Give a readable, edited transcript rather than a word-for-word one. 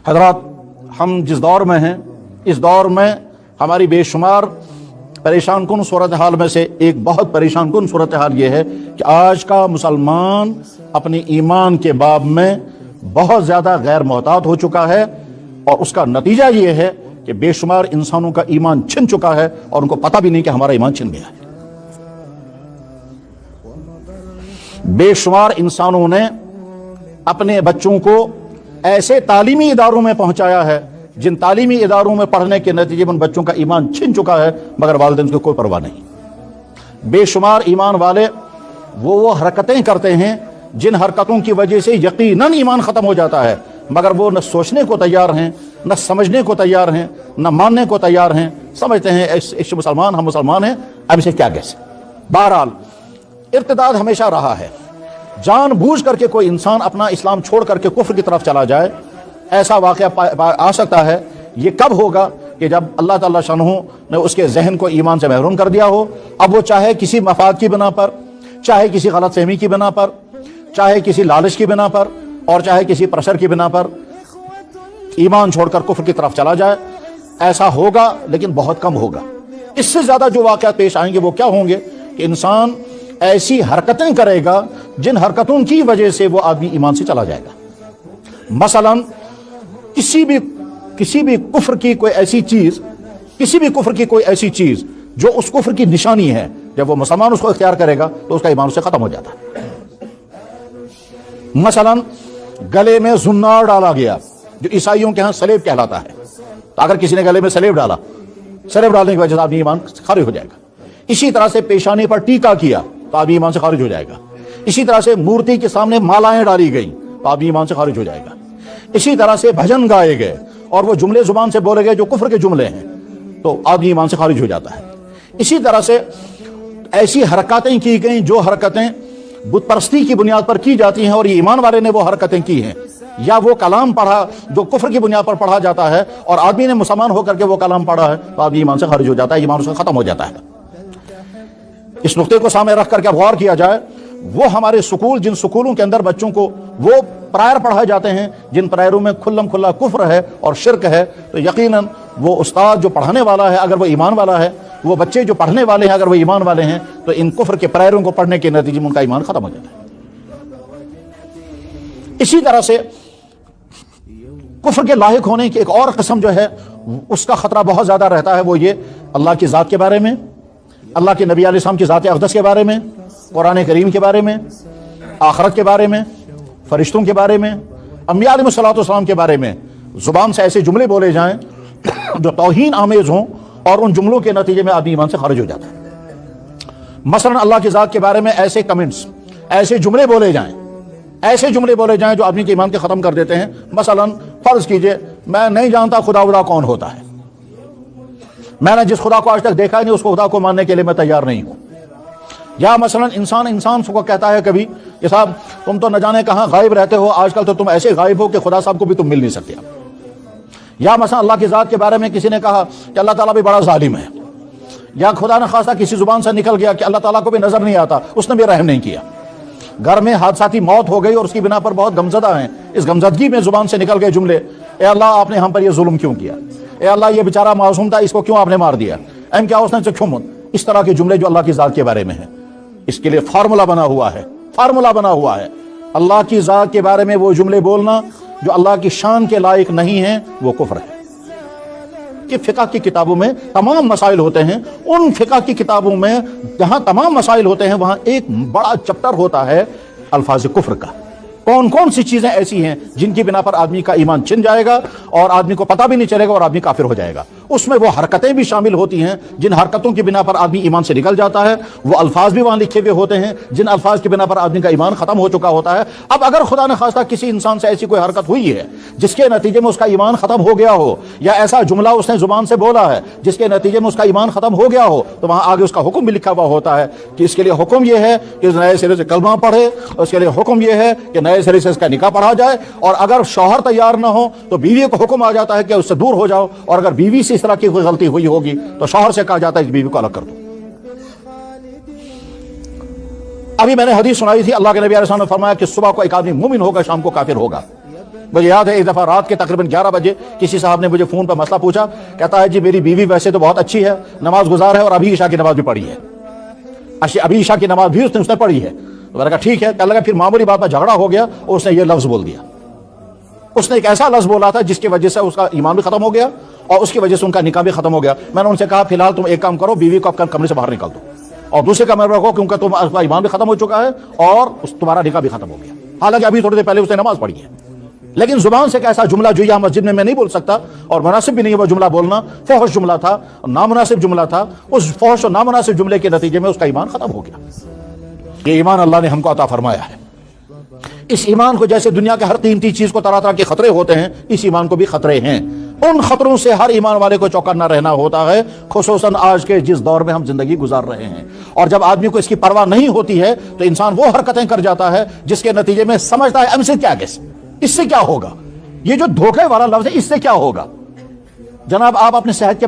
حضرات، ہم جس دور میں ہیں اس دور میں ہماری بے شمار پریشان کن صورتحال میں سے ایک بہت پریشان کن صورتحال یہ ہے کہ آج کا مسلمان اپنے ایمان کے باب میں بہت زیادہ غیر محتاط ہو چکا ہے، اور اس کا نتیجہ یہ ہے کہ بے شمار انسانوں کا ایمان چھن چکا ہے اور ان کو پتہ بھی نہیں کہ ہمارا ایمان چھن گیا ہے۔ بے شمار انسانوں نے اپنے بچوں کو ایسے تعلیمی اداروں میں پہنچایا ہے جن تعلیمی اداروں میں پڑھنے کے نتیجے میں ان بچوں کا ایمان چھن چکا ہے، مگر والدین کو کوئی پرواہ نہیں۔ بے شمار ایمان والے وہ حرکتیں کرتے ہیں جن حرکتوں کی وجہ سے یقیناً ایمان ختم ہو جاتا ہے، مگر وہ نہ سوچنے کو تیار ہیں، نہ سمجھنے کو تیار ہیں، نہ ماننے کو تیار ہیں۔ سمجھتے ہیں اس مسلمان، ہم مسلمان ہیں، اب اسے کیا کہہ سکتے۔ بہرحال ارتداد ہمیشہ رہا ہے۔ جان بوجھ کر کے کوئی انسان اپنا اسلام چھوڑ کر کے کفر کی طرف چلا جائے، ایسا واقعہ آ سکتا ہے۔ یہ کب ہوگا؟ کہ جب اللہ تعالیٰ شانہ نے اس کے ذہن کو ایمان سے محروم کر دیا ہو۔ اب وہ چاہے کسی مفاد کی بنا پر، چاہے کسی غلط فہمی کی بنا پر، چاہے کسی لالچ کی بنا پر، اور چاہے کسی پریشر کی بنا پر ایمان چھوڑ کر کفر کی طرف چلا جائے۔ ایسا ہوگا لیکن بہت کم ہوگا۔ اس سے زیادہ جو واقعات پیش آئیں گے وہ کیا ہوں گے کہ انسان ایسی حرکتیں کرے گا جن حرکتوں کی وجہ سے وہ آدمی ایمان سے چلا جائے گا۔ مثلا کسی بھی کفر کی کوئی ایسی چیز جو اس کفر کی نشانی ہے، جب وہ مسلمان اس کو اختیار کرے گا تو اس کا ایمان سے ختم ہو جاتا ہے۔ مثلا گلے میں زنار ڈالا گیا، جو عیسائیوں کے ہاں سلیب کہلاتا ہے۔ تو اگر کسی نے گلے میں سلیب ڈالنے کی وجہ سے آدمی ایمان خارج ہو جائے گا۔ اسی طرح سے پیشانی پر ٹیکا کیا تو آدمی ایمان سے خارج ہو جائے گا۔ اسی طرح سے مورتی کے سامنے مالائیں ڈالی گئیں تو آدمی ایمان سے خارج ہو جائے گا۔ اسی طرح سے بھجن گائے گئے اور وہ جملے زبان سے بولے گئے جو کفر کے جملے ہیں تو آدمی ایمان سے خارج ہو جاتا ہے۔ اسی طرح سے ایسی حرکاتیں کی گئیں جو حرکتیں بت پرستی کی بنیاد پر کی جاتی ہیں، اور یہ ایمان والے نے وہ حرکتیں کی ہیں، یا وہ کلام پڑھا جو کفر کی بنیاد پر پڑھا جاتا ہے اور آدمی نے مسلمان ہو کر کے وہ کلام پڑھا ہے تو آدمی ایمان سے خارج ہو جاتا ہے، ایمان اس کا ختم ہو جاتا ہے۔ اس نقطے کو سامنے رکھ کر کے غور کیا جائے، وہ ہمارے جن سکولوں کے اندر بچوں کو وہ پرائر پڑھائے جاتے ہیں جن پرائروں میں کھلم کھلا کفر ہے اور شرک ہے، تو یقیناً وہ استاد جو پڑھانے والا ہے اگر وہ ایمان والا ہے، وہ بچے جو پڑھنے والے ہیں اگر وہ ایمان والے ہیں، تو ان کفر کے پرائروں کو پڑھنے کے نتیجے میں ان کا ایمان ختم ہو جاتا ہے۔ اسی طرح سے کفر کے لاحق ہونے کی ایک اور قسم جو ہے اس کا خطرہ بہت زیادہ رہتا ہے، وہ یہ اللہ کی ذات کے بارے میں، اللہ کے نبی علیہ السلام کی ذات اقدس کے بارے میں، قرآن کریم کے بارے میں، آخرت کے بارے میں، فرشتوں کے بارے میں، انبیاء علیہ السلام کے بارے میں زبان سے ایسے جملے بولے جائیں جو توہین آمیز ہوں، اور ان جملوں کے نتیجے میں آدمی ایمان سے خارج ہو جاتا ہے۔ مثلا اللہ کی ذات کے بارے میں ایسے کمنٹس، ایسے جملے بولے جائیں جو آدمی کے ایمان کے ختم کر دیتے ہیں۔ مثلا فرض کیجئے میں نہیں جانتا خدا کون ہوتا ہے، میں نے جس خدا کو آج تک دیکھا ہی نہیں اس خدا کو ماننے کے لیے میں تیار نہیں ہوں۔ یا مثلا انسان کو کہتا ہے کبھی کہ صاحب تم تو نہ جانے کہاں غائب رہتے ہو، آج کل تو تم ایسے غائب ہو کہ خدا صاحب کو بھی تم مل نہیں سکتے۔ یا مثلا اللہ کی ذات کے بارے میں کسی نے کہا کہ اللہ تعالیٰ بھی بڑا ظالم ہے، یا خدا نہ خواستہ کسی زبان سے نکل گیا کہ اللہ تعالیٰ کو بھی نظر نہیں آتا، اس نے بھی رحم نہیں کیا۔ گھر میں حادثاتی موت ہو گئی اور اس کی بنا پر بہت غمزدہ ہیں، اس غمزدگی میں زبان سے نکل گئے جملے، اے اللہ آپ نے ہم پر یہ ظلم کیوں کیا، اے اللہ یہ بیچارہ معصوم تھا اس کو کیوں آپ نے مار دیا، کیا اس نے کیوں۔ اس طرح کے جملے جو اللہ کی ذات کے بارے میں ہیں، اس کے لیے فارمولا بنا ہوا ہے۔ اللہ کی ذات کے بارے میں وہ جملے بولنا جو اللہ کی شان کے لائق نہیں ہیں وہ کفر ہے۔ کہ فقہ کی کتابوں میں تمام مسائل ہوتے ہیں، ان فقہ کی کتابوں میں جہاں تمام مسائل ہوتے ہیں وہاں ایک بڑا چپٹر ہوتا ہے الفاظ کفر کا۔ کون سی چیزیں ایسی ہیں جن کی بنا پر آدمی کا ایمان چھن جائے گا اور آدمی کو پتہ بھی نہیں چلے گا اور آدمی کافر ہو جائے گا۔ اس میں وہ حرکتیں بھی شامل ہوتی ہیں جن حرکتوں کی بنا پر آدمی ایمان سے نکل جاتا ہے، وہ الفاظ بھی وہاں لکھے ہوئے ہوتے ہیں جن الفاظ کی بنا پر آدمی کا ایمان ختم ہو چکا ہوتا ہے۔ اب اگر خدا نہ خواستہ کسی انسان سے ایسی کوئی حرکت ہوئی ہے جس کے نتیجے میں اس کا ایمان ختم ہو گیا ہو، یا ایسا جملہ اس نے زبان سے بولا ہے جس کے نتیجے میں اس کا ایمان ختم ہو گیا ہو، تو وہاں آگے اس کا حکم بھی لکھا ہوا ہوتا ہے کہ اس کے لیے حکم یہ ہے کہ نئے سرے سے کلمہ پڑھے، اس کے لیے حکم یہ ہے کہ نئے سرے سے اس کا نکاح پڑھا جائے، اور اگر شوہر تیار نہ ہو تو بیوی کو حکم آ جاتا ہے کہ اس سے دور ہو جاؤ، اور اگر بیوی سے اس طرح کی کوئی غلطی ہوئی ہوگی تو شوہر سے کہا جاتا ہے کہ بیوی کو الگ کر دو۔ ابھی میں نے حدیث سنائی تھی، اللہ کے نبی علیہ السلام نے فرمایا کہ صبح کو ایک آدمی مومن ہوگا، شام کو کافر ہوگا۔ مجھے یاد ہے ایک دفعہ رات کے تقریباً 11 بجے کسی صاحب نے مجھے فون پر مسئلہ پوچھا، کہتا ہے جی میری بیوی ویسے تو بہت اچھی ہے، نماز گزار ہے، اور ابھی عشاء کی نماز بھی پڑھی ہے، ابھی عشاء کی نماز بھی اس نے پڑھی ہے۔ تو میں نے کہا ٹھیک ہے۔ کہنے لگا پھر معمولی بات پر جھگڑا ہو گیا اور اس نے یہ لفظ بول دیا، اس نے ایک ایسا لفظ بولا تھا جس کی وجہ سے اس کا ایمان بھی ختم ہو گیا اور اس کی وجہ سے ان کا نکاح بھی ختم ہو گیا۔ میں نے ان سے کہا فی الحال تم ایک کام کرو، بیوی کو اپنے کمرے سے باہر نکال دو اور دوسرے کمرے میں رکھو، کیونکہ تمہارا ایمان بھی ختم ہو چکا ہے اور تمہارا نکاح بھی ختم ہو گیا۔ حالانکہ ابھی تھوڑی دیر پہلے اس نے نماز پڑھی ہے، لیکن زبان سے ایک ایسا جملہ جو یہاں مسجد میں نہیں بول سکتا اور مناسب بھی نہیں ہے وہ جملہ بولنا، فحش جملہ تھا، نامناسب جملہ تھا، اس فحش اور نامناسب جملے کے نتیجے میں اس کا ایمان ختم ہو گیا۔ یہ ایمان اللہ نے ہم کو عطا فرمایا ہے۔ اس ایمان کو جیسے دنیا کے ہر قیمتی چیز کو طرح طرح کے خطرے ہوتے ہیں، اس ایمان کو بھی خطرے ہیں۔ ان خطروں سے ہر ایمان والے کو چوکنا رہنا ہوتا ہے، خصوصاً آج کے جس دور میں ہم زندگی گزار رہے ہیں۔ اور جب آدمی کو اس کی پرواہ نہیں ہوتی ہے تو انسان وہ حرکتیں کر جاتا ہے جس کے نتیجے میں سمجھتا ہے اس سے کیا ہوگا، یہ جو دھوکے والا لفظ ہے اس سے کیا ہوگا۔ جناب آپ اپنے صحت کے